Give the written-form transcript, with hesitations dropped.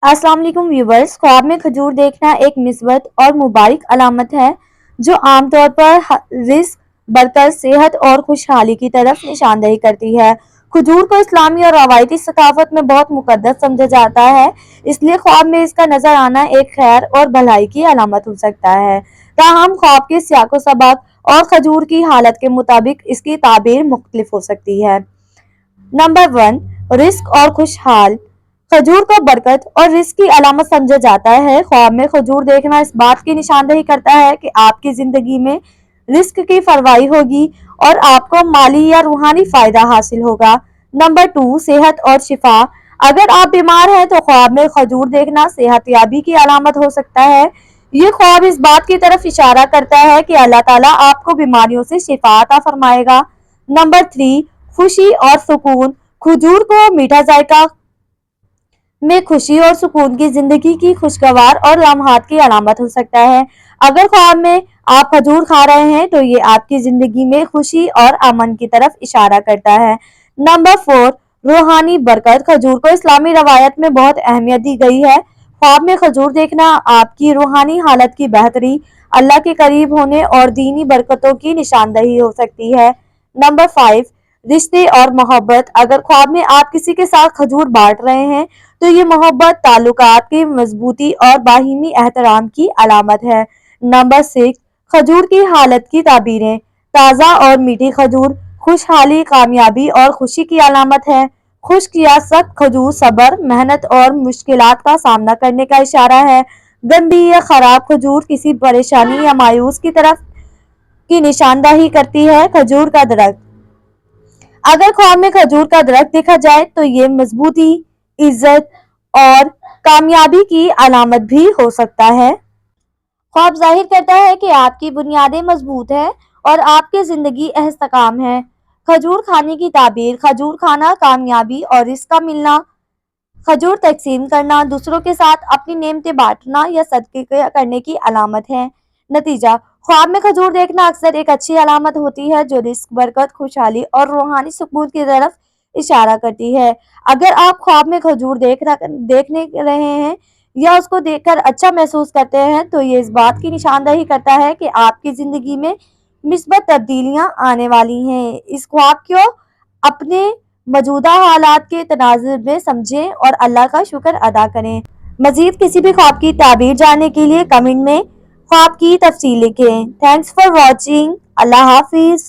अस्सलाम वालेकुम व्यूवर्स। ख्वाब में खजूर देखना एक मिस्बत और मुबारक अलामत है जो आमतौर पर रिस्क, बरकत, सेहत और खुशहाली की तरफ निशानदही करती है। खजूर को इस्लामी और रवायती सकाफत में बहुत मुकद्दस समझा जाता है, इसलिए ख्वाब में इसका नजर आना एक खैर और भलाई की अलामत हो सकता है। ताहम ख्वाब के सियाको सबक और खजूर की हालत के मुताबिक इसकी ताबीर मुख्तलिफ हो सकती है। नंबर 1, रिस्क और खुशहाल। खजूर को बरकत और रिस्क की अलामत समझा जाता है। ख्वाब में खजूर देखना इस बात की निशानदही करता है कि आपकी जिंदगी में रिस्क की फरवाई होगी और आपको माली या रूहानी फायदा हासिल होगा। नंबर 2, सेहत और शिफा। अगर आप बीमार हैं तो ख्वाब में खजूर देखना सेहतयाबी की अलामत हो सकता है। ये ख्वाब इस बात की तरफ इशारा करता है कि अल्लाह ताला आपको बीमारियों से शिफा अता फरमाएगा। नंबर 3, खुशी और सुकून। खजूर को मीठा जायका में खुशी और सुकून की जिंदगी की खुशगवार और लम्हात की अलामत हो सकता है। अगर ख्वाब में आप खजूर खा रहे हैं तो ये आपकी जिंदगी में खुशी और अमन की तरफ इशारा करता है। नंबर 4, रूहानी बरकत। खजूर को इस्लामी रवायत में बहुत अहमियत दी गई है। ख्वाब में खजूर देखना आपकी रूहानी हालत की बेहतरी, अल्लाह के करीब होने और दीनी बरकतों की निशानदही हो सकती है। नंबर 5, रिश्ते और मोहब्बत। अगर ख्वाब में आप किसी के साथ खजूर बांट रहे हैं तो ये मोहब्बत, ताल्लुकात की मजबूती और बाहिमी एहतराम की अलामत है। नंबर 6, खजूर की हालत की ताबीरें। ताज़ा और मीठी खजूर खुशहाली, कामयाबी और खुशी की अलामत है। खुश्क या सख्त खजूर सब्र, मेहनत और मुश्किलात का सामना करने का इशारा है। गंदी या खराब खजूर किसी परेशानी या मायूस की तरफ की निशानदही करती है। खजूर का दरख्त। अगर ख्वाब में खजूर का दरख्त देखा जाए तो ये मजबूती, इज्जत और कामयाबी की अलामत भी हो सकता है। ख्वाब जाहिर करता है कि आपकी बुनियादें मजबूत हैं और आपकी जिंदगी इस्तेकाम है। खजूर खाने की ताबीर। खजूर खाना कामयाबी और रिस्क का मिलना। खजूर तकसीम करना दूसरों के साथ अपनी नेमतें बांटना या सदके करने की अलामत है। नतीजा, ख्वाब में खजूर देखना अक्सर एक अच्छी अलामत होती है जो रिस्क, बरकत, खुशहाली और रूहानी सुकून की तरफ इशारा करती है। अगर आप ख्वाब में खजूर देखने रहे हैं या उसको देखकर अच्छा महसूस करते हैं तो ये इस बात की निशानदही करता है कि आपकी जिंदगी में मिस्बत तब्दीलियां आने वाली हैं। इस ख्वाब को अपने मौजूदा हालात के तनाजुर में समझें और अल्लाह का शुक्र अदा करें। मजीद किसी भी ख्वाब की ताबीर जानने के लिए कमेंट में ख्वाब की तफसील लिखें। Thanks for watching. Allah Hafiz.